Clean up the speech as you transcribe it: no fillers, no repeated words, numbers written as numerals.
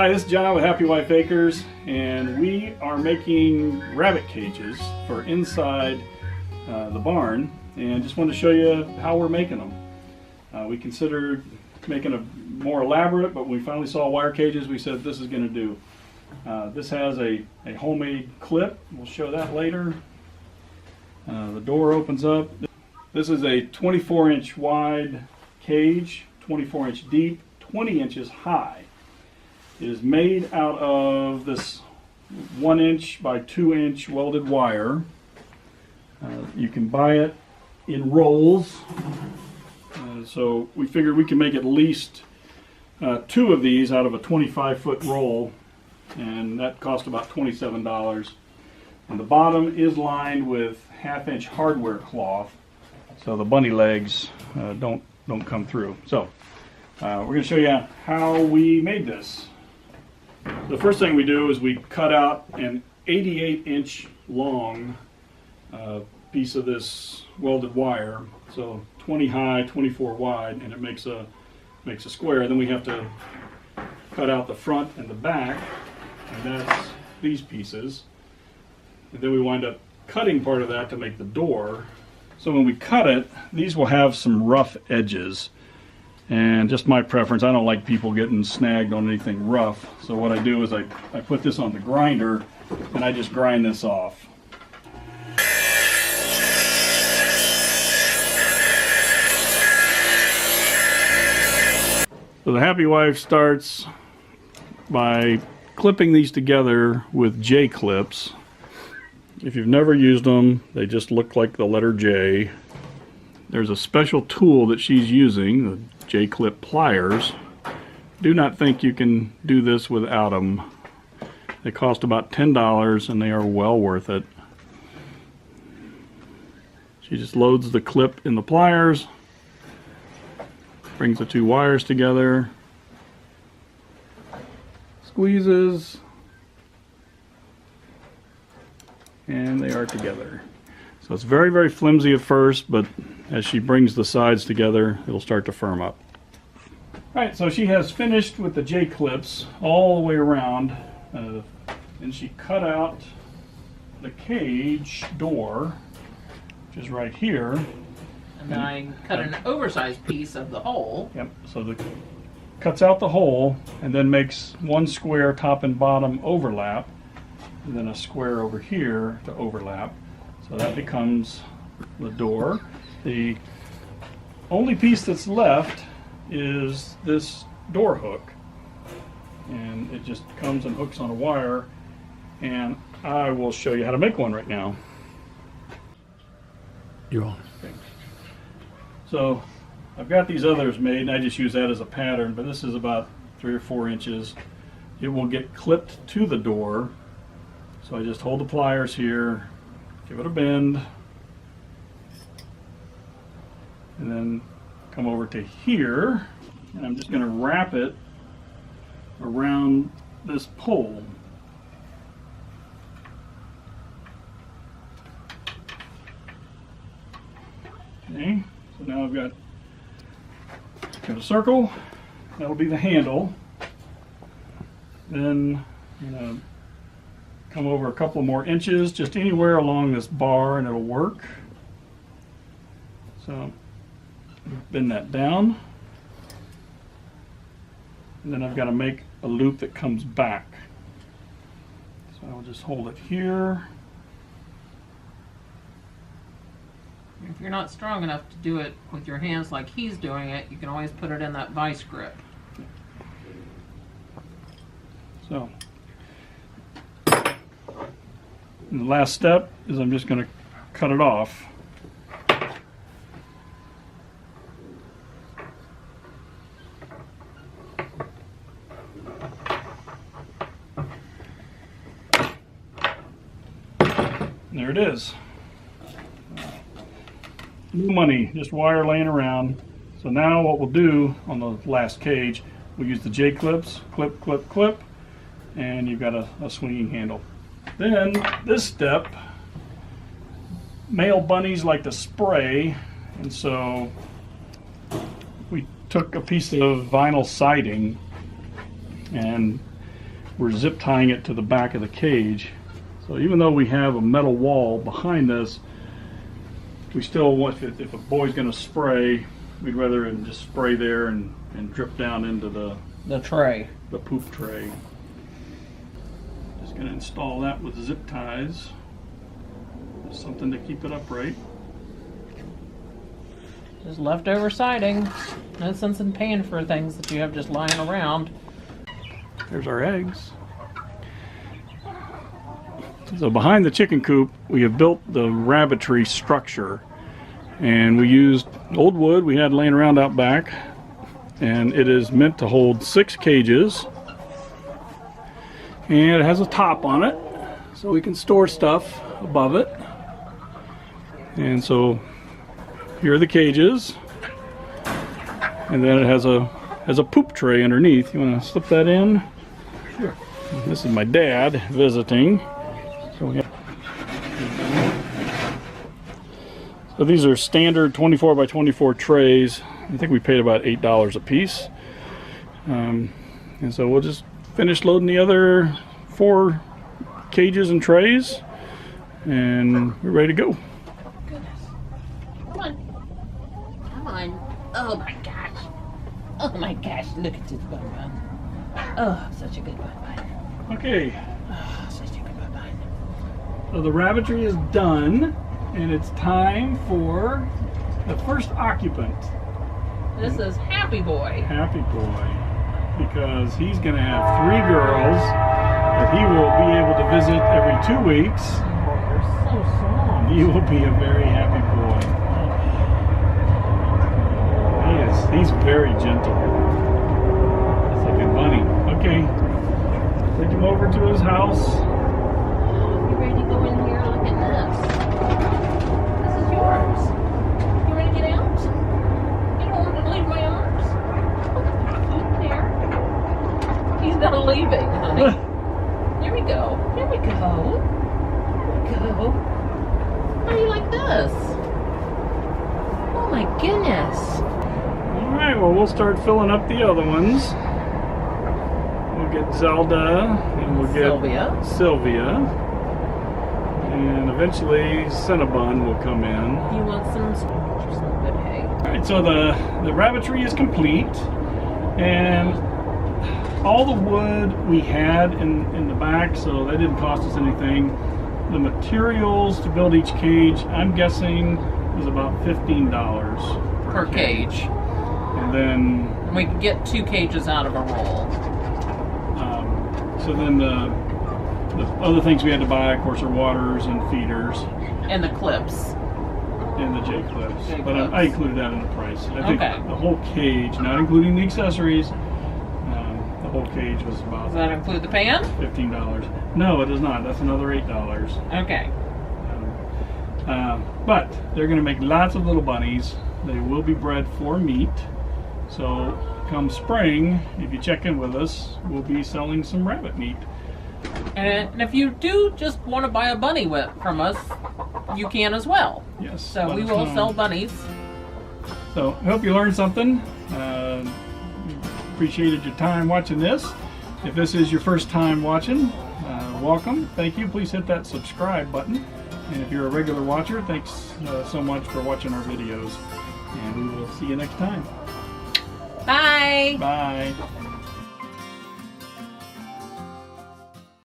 Hi, this is John with Happy Wife Acres, and we are making rabbit cages for inside the barn, and just wanted to show you how we're making them. We considered making a more elaborate, but we finally saw wire cages. We said this is going to do. This has a homemade clip. We'll show that later. The door opens up. This is a 24-inch wide cage, 24-inch deep, 20 inches high. It is made out of this 1-inch by 2-inch welded wire. You can buy it in rolls. So we figured we can make at least 2 of these out of a 25-foot roll, and that cost about $27. And the bottom is lined with 1/2-inch hardware cloth, so the bunny legs don't come through. So we're going to show you how we made this. The first thing we do is we cut out an 88-inch long piece of this welded wire, so 20 high, 24 wide, and it makes a square. Then we have to cut out the front and the back, and that's these pieces. And then we wind up cutting part of that to make the door. So when we cut it, these will have some rough edges. And just my preference, I don't like people getting snagged on anything rough. So what I do is I put this on the grinder and I just grind this off. So the Happy Wife starts by clipping these together with J clips. If you've never used them, they just look like the letter J. There's a special tool that she's using, the J-clip pliers. Do not think you can do this without them. They cost about $10 and they are well worth it. She just loads the clip in the pliers, brings the 2 wires together, squeezes, and they are together. So it's very, very flimsy at first, but as she brings the sides together, it'll start to firm up. Alright, so she has finished with the J-clips all the way around, and she cut out the cage door, which is right here. And then I cut an oversized piece of the hole. Yep, so cuts out the hole and then makes one square top and bottom overlap, and then a square over here to overlap. So that becomes the door. The only piece that's left is this door hook, and it just comes and hooks on a wire, and I will show you how to make one right now. You're on. Okay. So I've got these others made, and I just use that as a pattern, but this is about 3 or 4 inches. It will get clipped to the door, so I just hold the pliers here, give it a bend, and then come over to here, and I'm just going to wrap it around this pole. Okay, so now I've got a circle. That'll be the handle. Then I'm going to come over a couple more inches, just anywhere along this bar, and it'll work. So bend that down, and then I've got to make a loop that comes back. So I'll just hold it here. If you're not strong enough to do it with your hands like he's doing it, you can always put it in that vice grip. So, and the last step is I'm just going to cut it off. There it is. No money, just wire laying around. So now what we'll do on the last cage, we'll use the J-clips, clip, clip, clip, and you've got a swinging handle. Then this step, male bunnies like to spray, and so we took a piece of vinyl siding and we're zip tying it to the back of the cage. So even though we have a metal wall behind us, we still want, if a boy's going to spray, we'd rather him just spray there and drip down into The tray. the poop tray. Just going to install that with zip ties. Just something to keep it upright. Just leftover siding. No sense in paying for things that you have just lying around. There's our eggs. So behind the chicken coop, we have built the rabbitry structure, and we used old wood we had laying around out back, and it is meant to hold 6 cages, and it has a top on it so we can store stuff above it. And so here are the cages, and then it has a poop tray underneath. You want to slip that in? Sure. This is my dad visiting. So these are standard 24 by 24 trays. I think we paid about $8 a piece. And so we'll just finish loading the other 4 cages and trays, and we're ready to go. Goodness. Come on. Come on. Oh my gosh. Oh my gosh. Look at this bun bun. Oh, such a good bun bun. Okay. Oh, such a good bun bun. So the rabbitry is done, and it's time for the first occupant. This is Happy Boy. Happy Boy, because he's going to have 3 girls that he will be able to visit every 2 weeks. Oh, you're so soft. He will be a very happy boy. He's very gentle. It's like a bunny. Okay, take him over to his house. You ready to go in here? Look at this. This is yours. You ready to get out? You don't want to leave my arms? Oh, there. He's not leaving, honey. Here we go. Here we go. Here we go. How do you like this? Oh my goodness. Alright, well, we'll start filling up the other ones. We'll get Zelda, and we'll get Sylvia. And eventually Cinnabon will come in. You want some good hay? Alright, so the rabbitry is complete, and all the wood we had in the back, so that didn't cost us anything. The materials to build each cage, I'm guessing, was about $15 Per cage. And then We can get 2 cages out of a roll. so then the other things we had to buy, of course, are waters and feeders And the clips. and the J-clips. J-clips. But I included that in the price. I think Okay. the whole cage, not including the accessories, the whole cage was about Does that include the pan? $15. No, it does not. That's another $8. Okay. But they're going to make lots of little bunnies. They will be bred for meat. So come spring, if you check in with us, we'll be selling some rabbit meat. And if you do just want to buy a bunny whip from us, you can as well. Yes. So let we us will know. sell bunnies. So I hope you learned something. Appreciated your time watching this. If this is your first time watching, welcome. Thank you. Please hit that subscribe button. And if you're a regular watcher, thanks so much for watching our videos. And we will see you next time. Bye. Bye.